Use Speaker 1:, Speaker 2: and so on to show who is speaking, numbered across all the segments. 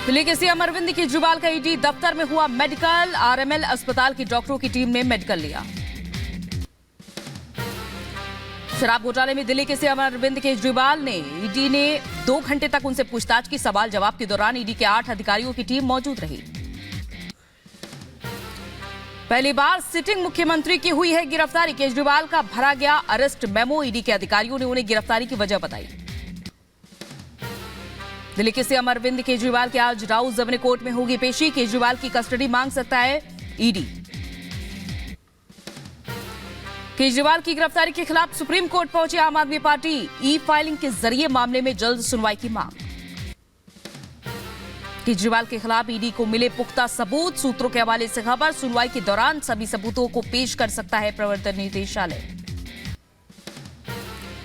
Speaker 1: दिल्ली के सीएम अरविंद केजरीवाल का ईडी दफ्तर में हुआ मेडिकल। आरएमएल अस्पताल की डॉक्टरों की टीम ने मेडिकल लिया। शराब घोटाले में दिल्ली के सीएम अरविंद केजरीवाल ने ईडी ने 2 घंटे तक उनसे पूछताछ की। सवाल जवाब के दौरान ईडी के 8 अधिकारियों की टीम मौजूद रही। पहली बार सिटिंग मुख्यमंत्री की हुई है गिरफ्तारी। केजरीवाल का भरा गया अरेस्ट मेमो। ईडी के अधिकारियों ने उन्हें गिरफ्तारी की वजह बताई। दिल्ली के सीएम अरविंद केजरीवाल के आज राउस जबने कोर्ट में होगी पेशी। केजरीवाल की कस्टडी मांग सकता है ईडी। केजरीवाल की गिरफ्तारी के खिलाफ सुप्रीम कोर्ट पहुंची आम आदमी पार्टी। ई फाइलिंग के जरिए मामले में जल्द सुनवाई की मांग। केजरीवाल के खिलाफ ईडी को मिले पुख्ता सबूत। सूत्रों के हवाले से खबर। सुनवाई के दौरान सभी सबूतों को पेश कर सकता है प्रवर्तन निदेशालय।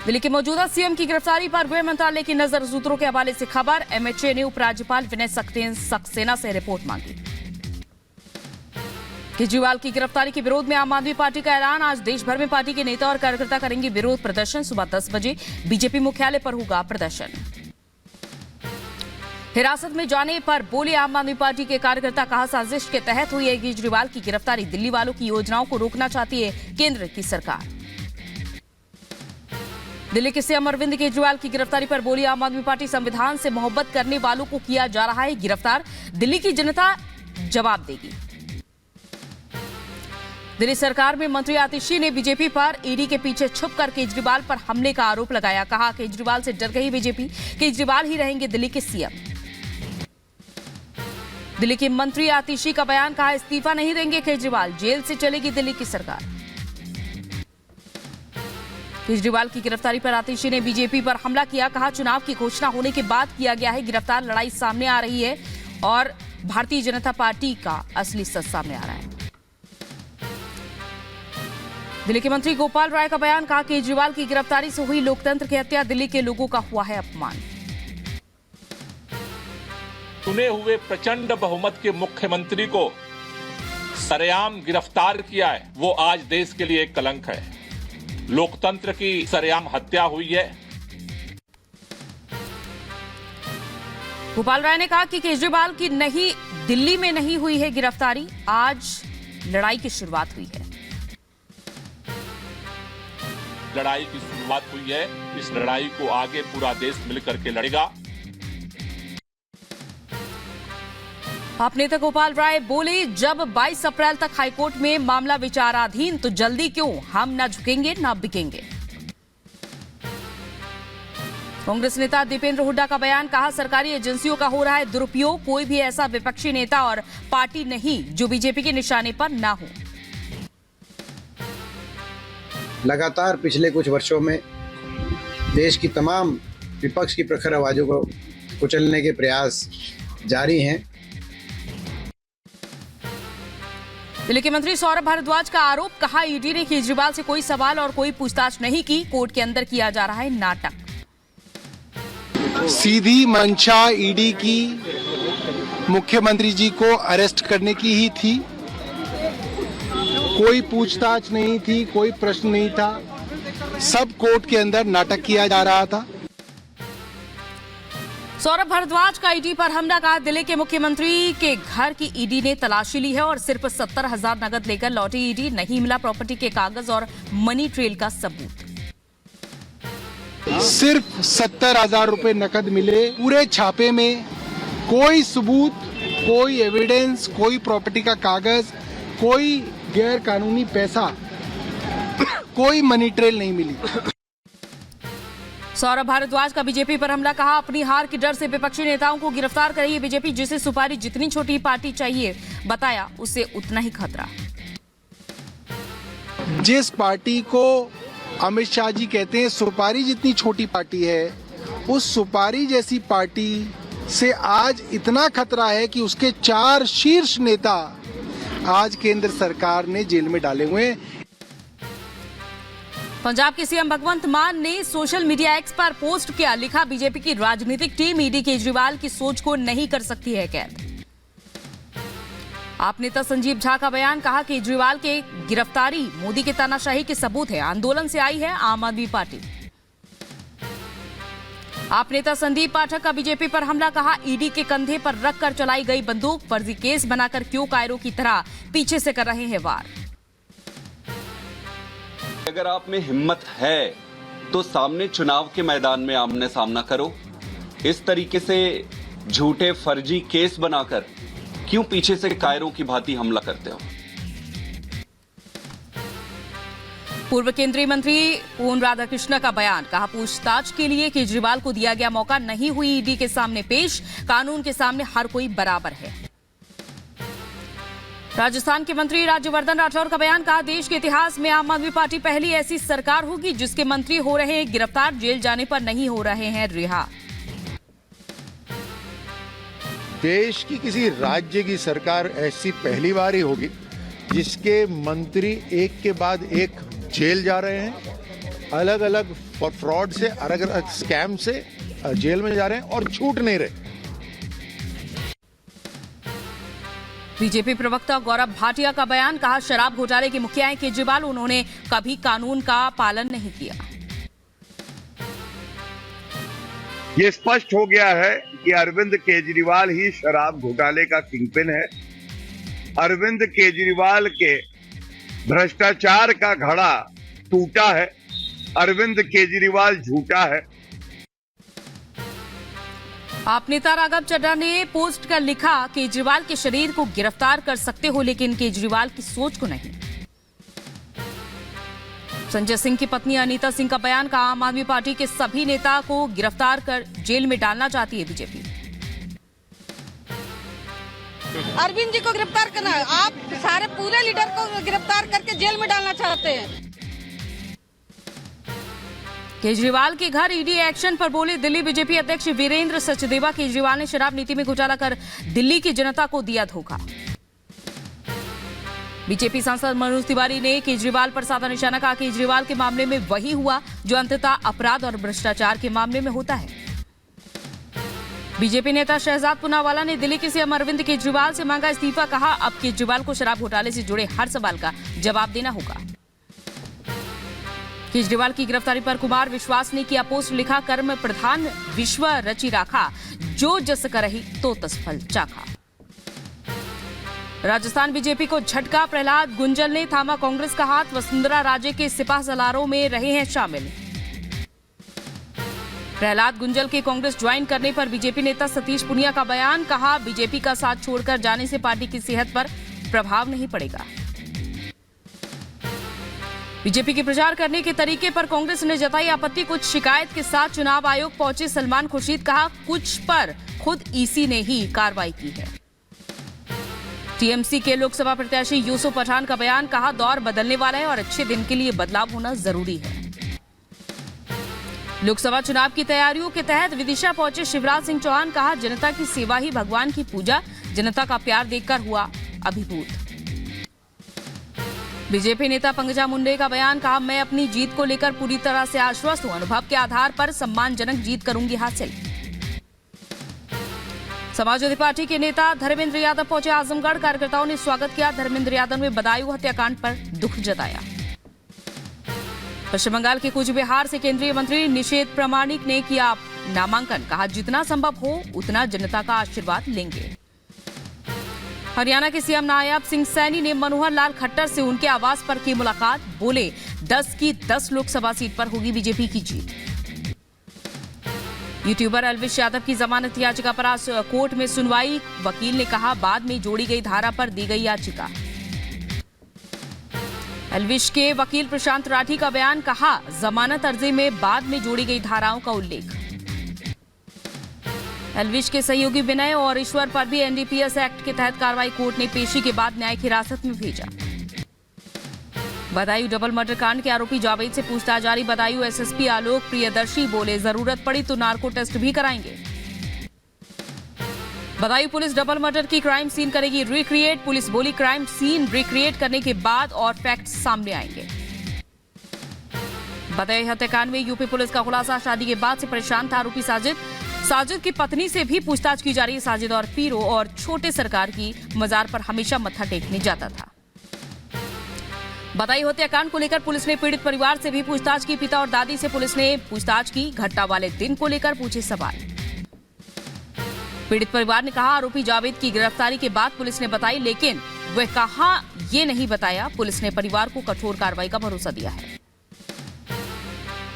Speaker 1: दिल्ली के मौजूदा सीएम की गिरफ्तारी पर गृह मंत्रालय की नजर। सूत्रों के हवाले से खबर। एमएचए ने उपराज्यपाल विनय सक्सेना से रिपोर्ट मांगी। केजरीवाल की गिरफ्तारी के विरोध में आम आदमी पार्टी का ऐलान। आज देश भर में पार्टी के नेता और कार्यकर्ता करेंगे विरोध प्रदर्शन। सुबह 10 बजे बीजेपी मुख्यालय पर होगा प्रदर्शन। हिरासत में जाने पर बोले आम आदमी पार्टी के कार्यकर्ता, कहा साजिश के तहत हुई है केजरीवाल की गिरफ्तारी। दिल्ली वालों की योजनाओं को रोकना चाहती है केंद्र की सरकार। दिल्ली के सीएम अरविंद केजरीवाल की गिरफ्तारी पर बोली आम आदमी पार्टी, संविधान से मोहब्बत करने वालों को किया जा रहा है गिरफ्तार। दिल्ली की जनता जवाब देगी। दिल्ली सरकार में मंत्री आतिशी ने बीजेपी पर ईडी के पीछे छुपकर केजरीवाल पर हमले का आरोप लगाया। कहा केजरीवाल से डर गई बीजेपी, केजरीवाल ही रहेंगे दिल्ली के सीएम। दिल्ली की मंत्री आतिशी का बयान। कहा इस्तीफा नहीं देंगे केजरीवाल, जेल से चलेगी दिल्ली की सरकार। केजरीवाल की गिरफ्तारी पर आतिशी ने बीजेपी पर हमला किया। कहा चुनाव की घोषणा होने के बाद किया गया है गिरफ्तार। लड़ाई सामने आ रही है और भारतीय जनता पार्टी का असली सच सामने आ रहा है। दिल्ली के मंत्री गोपाल राय का बयान। कहा केजरीवाल की गिरफ्तारी से हुई लोकतंत्र की हत्या, दिल्ली के लोगों का हुआ है अपमान।
Speaker 2: चुने हुए प्रचंड बहुमत के मुख्यमंत्री को सरेआम गिरफ्तार किया है, वो आज देश के लिए एक कलंक है। लोकतंत्र की सरेआम हत्या हुई है।
Speaker 1: गोपाल राय ने कहा कि केजरीवाल की नहीं, दिल्ली में नहीं हुई है गिरफ्तारी, आज लड़ाई की शुरुआत हुई है।
Speaker 2: लड़ाई की शुरुआत हुई है। इस लड़ाई को आगे पूरा देश मिलकर के लड़ेगा।
Speaker 1: आप नेता गोपाल राय बोले, जब 22 अप्रैल तक हाईकोर्ट में मामला विचाराधीन तो जल्दी क्यों, हम ना झुकेंगे ना बिकेंगे। कांग्रेस नेता दीपेंद्र हुड्डा का बयान। कहा सरकारी एजेंसियों का हो रहा है दुरुपयोग। कोई भी ऐसा विपक्षी नेता और पार्टी नहीं जो बीजेपी के निशाने पर ना हो।
Speaker 3: लगातार पिछले कुछ वर्षों में देश की तमाम विपक्ष की प्रखर आवाजों को कुचलने के प्रयास जारी हैं।
Speaker 1: दिल्ली के मंत्री सौरभ भारद्वाज का आरोप। कहा ईडी ने केजरीवाल से कोई सवाल और कोई पूछताछ नहीं की। कोर्ट के अंदर किया जा रहा है नाटक।
Speaker 4: सीधी मंशा ईडी की मुख्यमंत्री जी को अरेस्ट करने की ही थी। कोई पूछताछ नहीं थी, कोई प्रश्न नहीं था। सब कोर्ट के अंदर नाटक किया जा रहा था।
Speaker 1: सौरभ भारद्वाज का ईडी पर हमला। कहा दिल्ली के मुख्यमंत्री के घर की ईडी ने तलाशी ली है और सिर्फ 70,000 नगद लेकर लौटी ईडी। नहीं मिला प्रॉपर्टी के कागज और मनी ट्रेल का सबूत।
Speaker 4: सिर्फ 70,000 रुपए नकद मिले। पूरे छापे में कोई सबूत, कोई एविडेंस, कोई प्रॉपर्टी का कागज, कोई गैर कानूनी पैसा, कोई मनी ट्रेल नहीं मिली।
Speaker 1: सौरभ भारद्वाज का बीजेपी पर हमला। कहा अपनी हार की डर से विपक्षी नेताओं को गिरफ्तार कर रही है बीजेपी। जिसे सुपारी जितनी छोटी पार्टी चाहिए, बताया उसे उतना ही खतरा।
Speaker 4: जिस पार्टी को अमित शाह जी कहते हैं सुपारी जितनी छोटी पार्टी है, उस सुपारी जैसी पार्टी से आज इतना खतरा है कि उसके 4 शीर्ष नेता आज केंद्र सरकार ने जेल में डाले हुए हैं।
Speaker 1: पंजाब के सीएम भगवंत मान ने सोशल मीडिया एक्स पर पोस्ट किया। लिखा बीजेपी की राजनीतिक टीम ईडी केजरीवाल की सोच को नहीं कर सकती है कैद। आप नेता संजीव झा का बयान। कहा केजरीवाल के गिरफ्तारी मोदी के तानाशाही के सबूत है। आंदोलन से आई है आम आदमी पार्टी। आप नेता संदीप पाठक का बीजेपी पर हमला, कहा ईडी के कंधे पर रखकर चलाई गई बंदूक, फर्जी केस बनाकर क्यों कायरों की तरह पीछे से कर रहे हैं वार।
Speaker 5: अगर आप में हिम्मत है तो सामने चुनाव के मैदान में आमने सामना करो। इस तरीके से झूठे फर्जी केस बनाकर क्यों पीछे से कायरों की भांति हमला करते हो।
Speaker 1: पूर्व केंद्रीय मंत्री पोन राधाकृष्ण का बयान, कहा पूछताछ के लिए केजरीवाल को दिया गया मौका नहीं हुई ईडी के सामने पेश, कानून के सामने हर कोई बराबर है। राजस्थान के मंत्री राज्यवर्धन राठौर का बयान, कहा देश के इतिहास में आम आदमी पार्टी पहली ऐसी सरकार होगी जिसके मंत्री हो रहे हैं गिरफ्तार, जेल जाने पर नहीं हो रहे हैं रिहा।
Speaker 6: देश की किसी राज्य की सरकार ऐसी पहली बार ही होगी जिसके मंत्री एक के बाद एक जेल जा रहे हैं, अलग अलग फ्रॉड से, अलग अलग स्कैम से जेल में जा रहे हैं और छूट नहीं रहे।
Speaker 1: बीजेपी प्रवक्ता गौरव भाटिया का बयान, कहा शराब घोटाले के मुखिया हैं केजरीवाल, उन्होंने कभी कानून का पालन नहीं किया।
Speaker 7: ये स्पष्ट हो गया है कि अरविंद केजरीवाल ही शराब घोटाले का किंगपिन है। अरविंद केजरीवाल के भ्रष्टाचार का घड़ा टूटा है। अरविंद केजरीवाल झूठा है।
Speaker 1: आप नेता राघव चड्ढा ने पोस्ट कर लिखा, केजरीवाल के शरीर को गिरफ्तार कर सकते हो लेकिन केजरीवाल की सोच को नहीं। संजय सिंह की पत्नी अनीता सिंह का बयान, कहा आम आदमी पार्टी के सभी नेता को गिरफ्तार कर जेल में डालना चाहती है बीजेपी।
Speaker 8: अरविंद जी को गिरफ्तार करना है, आप सारे पूरे लीडर को गिरफ्तार करके जेल में डालना चाहते हैं।
Speaker 1: केजरीवाल के घर ईडी एक्शन पर बोले दिल्ली बीजेपी अध्यक्ष वीरेंद्र सचदेवा, केजरीवाल ने शराब नीति में घोटाला कर दिल्ली की जनता को दिया धोखा। बीजेपी सांसद मनोज तिवारी ने केजरीवाल पर साधा निशाना, कहा केजरीवाल के मामले में वही हुआ जो अंततः अपराध और भ्रष्टाचार के मामले में होता है। बीजेपी नेता शहजाद पूनावाला ने दिल्ली के सीएम अरविंद केजरीवाल से मांगा इस्तीफा, कहा अब केजरीवाल को शराब घोटाले से जुड़े हर सवाल का जवाब देना होगा। केजरीवाल की गिरफ्तारी पर कुमार विश्वास ने किया पोस्ट, लिखा कर्म प्रधान विश्व रचि राखा, जो जस करहि तो तस फल चाखा। राजस्थान बीजेपी को झटका, प्रहलाद गुंजल ने थामा कांग्रेस का हाथ, वसुंधरा राजे के सिपह सलारों में रहे हैं शामिल। प्रहलाद गुंजल के कांग्रेस ज्वाइन करने पर बीजेपी नेता सतीश पुनिया का बयान, कहा बीजेपी का साथ छोड़कर जाने से पार्टी की सेहत पर प्रभाव नहीं पड़ेगा। बीजेपी के प्रचार करने के तरीके पर कांग्रेस ने जताई आपत्ति, कुछ शिकायत के साथ चुनाव आयोग पहुंचे सलमान खुर्शीद, कहा कुछ पर खुद ईसी ने ही कार्रवाई की है। टीएमसी के लोकसभा प्रत्याशी यूसुफ पठान का बयान, कहा दौर बदलने वाला है और अच्छे दिन के लिए बदलाव होना जरूरी है। लोकसभा चुनाव की तैयारियों के तहत विदिशा पहुंचे शिवराज सिंह चौहान, कहा जनता की सेवा ही भगवान की पूजा, जनता का प्यार देखकर हुआ अभिभूत। बीजेपी नेता पंकजा मुंडे का बयान, कहा मैं अपनी जीत को लेकर पूरी तरह से आश्वस्त हूं, अनुभव के आधार पर सम्मानजनक जीत करूंगी हासिल। समाजवादी पार्टी के नेता धर्मेंद्र यादव पहुंचे आजमगढ़, कार्यकर्ताओं ने स्वागत किया। धर्मेंद्र यादव ने बदायूं हत्याकांड पर दुख जताया। पश्चिम बंगाल के कूचबिहार से केंद्रीय मंत्री निषेध प्रामाणिक ने किया नामांकन, कहा जितना संभव हो उतना जनता का आशीर्वाद लेंगे। हरियाणा के सीएम नायब सिंह सैनी ने मनोहर लाल खट्टर से उनके आवास पर की मुलाकात, बोले 10 की 10 लोकसभा सीट पर होगी बीजेपी की जीत। यूट्यूबर एल्विश यादव की जमानत याचिका पर आज कोर्ट में सुनवाई, वकील ने कहा बाद में जोड़ी गई धारा पर दी गई याचिका। एल्विश के वकील प्रशांत राठी का बयान, कहा जमानत अर्जी में बाद में जोड़ी गई धाराओं का उल्लेख। एल्विश के सहयोगी विनय और ईश्वर पर भी एनडीपीएस एक्ट के तहत कार्रवाई, कोर्ट ने पेशी के बाद न्यायिक हिरासत में भेजा। बदायूं डबल मर्डर कांड के आरोपी जावेद से पूछताछ जारी, बदायूं एसएसपी आलोक प्रियदर्शी बोले जरूरत पड़ी तो नार्को टेस्ट भी कराएंगे। बदायूं पुलिस डबल मर्डर की क्राइम सीन करेगी रिक्रिएट, पुलिस बोली क्राइम सीन रिक्रिएट करने के बाद और फैक्ट्स सामने आएंगे। बदायूं हत्याकांड में यूपी पुलिस का खुलासा, शादी के बाद से परेशान था आरोपी साजिद की पत्नी से भी पूछताछ की जा रही है। साजिद और पीरो और छोटे सरकार की मजार पर हमेशा मत्था टेकने जाता था। बदायूं हत्याकांड को लेकर पुलिस ने पीड़ित परिवार से भी पूछताछ की। पिता और दादी से पुलिस ने पूछताछ की। घटना वाले दिन को लेकर पूछे सवाल। पीड़ित परिवार ने कहा, आरोपी जावेद की गिरफ्तारी के बाद पुलिस ने बताई, लेकिन वह कहां ये नहीं बताया। पुलिस ने परिवार को कठोर कार्रवाई का भरोसा दिया है।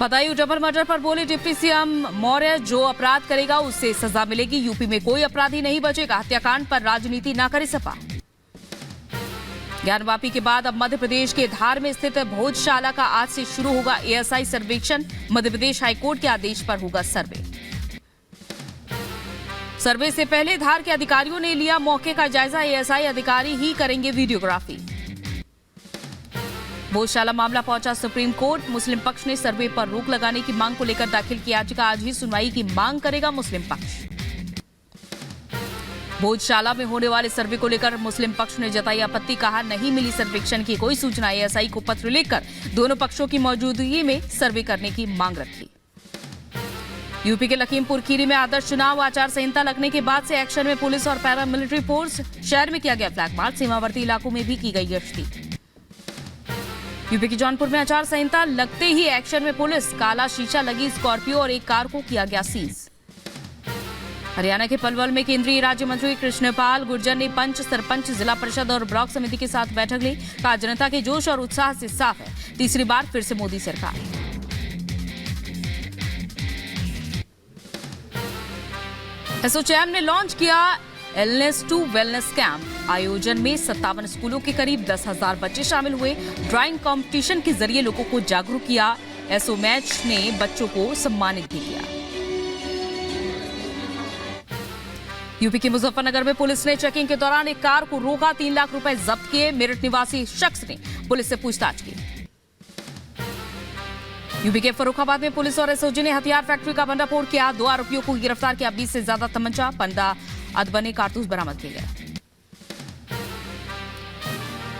Speaker 1: बदायूं डबल मर्डर पर बोले डिप्टी सीएम मौर्य, जो अपराध करेगा उससे सजा मिलेगी। यूपी में कोई अपराधी नहीं बचेगा। हत्याकांड पर राजनीति न करे सपा। ज्ञानवापी के बाद अब मध्य प्रदेश के धार में स्थित भोजशाला का आज से शुरू होगा एएसआई सर्वेक्षण। मध्य प्रदेश हाईकोर्ट के आदेश पर होगा सर्वे। सर्वे से पहले धार के अधिकारियों ने लिया मौके का जायजा। एएसआई अधिकारी ही करेंगे वीडियोग्राफी। भोजशाला मामला पहुंचा सुप्रीम कोर्ट। मुस्लिम पक्ष ने सर्वे पर रोक लगाने की मांग को लेकर दाखिल की याचिका। आज ही सुनवाई की मांग करेगा मुस्लिम पक्ष। भोजशाला में होने वाले सर्वे को लेकर मुस्लिम पक्ष ने जताई आपत्ति। कहा, नहीं मिली सर्वेक्षण की कोई सूचना। एएसआई को पत्र लिखकर दोनों पक्षों की मौजूदगी में सर्वे करने की मांग रखी। यूपी के लखीमपुर खीरी में आदर्श चुनाव आचार संहिता लगने के बाद से एक्शन में पुलिस और पैरामिलिट्री फोर्स। शहर में किया गया फ्लैग मार्च। सीमावर्ती इलाकों में भी की गई गश्ती। यूपी के जौनपुर में आचार संहिता लगते ही एक्शन में पुलिस। काला शीशा लगी स्कॉर्पियो और एक कार को किया गया सीज। हरियाणा के पलवल में केंद्रीय राज्य मंत्री कृष्णपाल गुर्जर ने पंच, सरपंच, जिला परिषद और ब्लॉक समिति के साथ बैठक ली। कहा, जनता के जोश और उत्साह से साफ है, तीसरी बार फिर से मोदी सरकार। एसोचैम ने लॉन्च किया इलनेस टू वेलनेस कैंप। आयोजन में 57 स्कूलों के करीब 10,000 बच्चे शामिल हुए। ड्राइंग कंपटीशन के जरिए लोगों को जागरूक किया। एसओ मैच ने बच्चों को सम्मानित भी किया। यूपी के मुजफ्फरनगर में पुलिस ने चेकिंग के दौरान एक कार को रोका। 3 लाख रुपए जब्त किए। मेरठ निवासी शख्स ने पुलिस से पूछताछ की। यूपी के फर्रुखाबाद में पुलिस और एसओजी ने हथियार फैक्ट्री का भंडाफोड़ किया। 2 आरोपियों को गिरफ्तार किया। 20 से ज्यादा तमंचा, 15 अधबने कारतूस बरामद किए गए।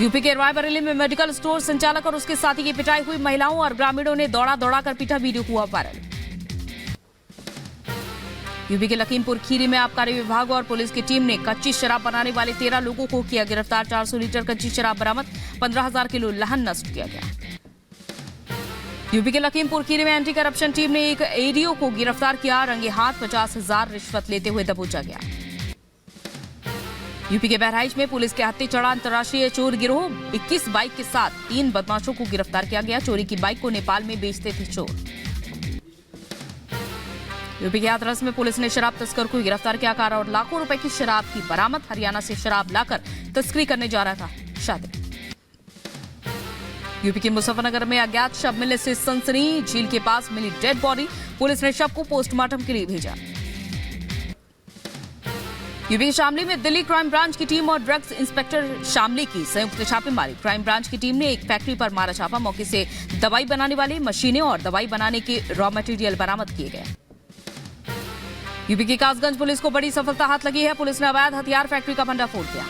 Speaker 1: यूपी के रायबरेली में मेडिकल स्टोर संचालक और उसके साथी की पिटाई हुई। महिलाओं और ग्रामीणों ने दौड़ा दौड़ा कर पीटा। वीडियो हुआ वायरल। यूपी के लखीमपुर खीरी में आबकारी विभाग और पुलिस की टीम ने कच्ची शराब बनाने वाले 13 लोगों को किया गिरफ्तार। 400 लीटर कच्ची शराब बरामद। 15,000 किलो लहन नष्ट किया गया। यूपी के लखीमपुर खीरी में एंटी करप्शन टीम ने एक एडीओ को गिरफ्तार किया। रंगे हाथ 50,000 रिश्वत लेते हुए दबोचा गया। यूपी के बहराइच में पुलिस के हत्थे चढ़ा अंतर्राष्ट्रीय चोर गिरोह। 21 बाइक के साथ 3 बदमाशों को गिरफ्तार किया गया। चोरी की बाइक को नेपाल में बेचते थे चोर। यूपी के हाथरस में पुलिस ने शराब तस्कर को गिरफ्तार किया। कार और लाखों रुपए की शराब की बरामद। हरियाणा से शराब लाकर तस्करी करने जा रहा था शादी। यूपी के मुजफ्फरनगर में अज्ञात शव मिलने से सनसनी। झील के पास मिली डेड बॉडी। पुलिस ने शव को पोस्टमार्टम के लिए भेजा। यूपी के शामली में दिल्ली क्राइम ब्रांच की टीम और ड्रग्स इंस्पेक्टर शामली की संयुक्त छापेमारी। क्राइम ब्रांच की टीम ने एक फैक्ट्री पर मारा छापा। मौके से दवाई बनाने वाली मशीनें और दवाई बनाने के रॉ मटेरियल बरामद किए गए। यूपी की कासगंज पुलिस को बड़ी सफलता हाथ लगी है। पुलिस ने अवैध हथियार फैक्ट्री का भंडाफोड़ किया।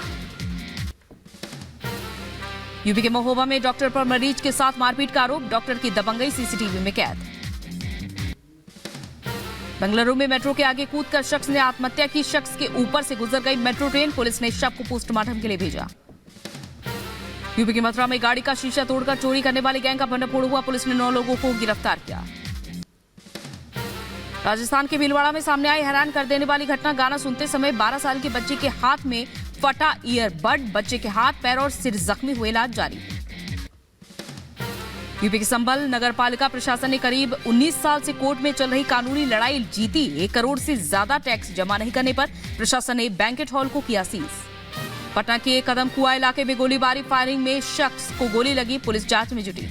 Speaker 1: यूपी के महोबा में डॉक्टर पर मरीज के साथ मारपीट का आरोप। डॉक्टर की दबंगई सीसीटीवी में कैद। बेंगलुरु में मेट्रो के आगे कूदकर शख्स ने आत्महत्या की। शख्स के ऊपर से गुजर गई मेट्रो ट्रेन। पुलिस ने शव को पोस्टमार्टम के लिए भेजा। यूपी की मथुरा में गाड़ी का शीशा तोड़कर चोरी करने वाली गैंग का भंडाफोड़ हुआ। पुलिस ने 9 लोगों को गिरफ्तार किया। राजस्थान के भीलवाड़ा में सामने आई हैरान कर देने वाली घटना। गाना सुनते समय 12 साल के बच्चे के हाथ में फटा ईयरबड। बच्चे के हाथ, पैर और सिर जख्मी हुए। इलाज जारी। यूपी के संभल नगर पालिका प्रशासन ने करीब 19 साल से कोर्ट में चल रही कानूनी लड़ाई जीती। 1 करोड़ से ज्यादा टैक्स जमा नहीं करने पर प्रशासन ने बैंकेट हॉल को किया सीज। पटना के कदम कुआ इलाके में गोलीबारी। फायरिंग में शख्स को गोली लगी। पुलिस जांच में जुटी।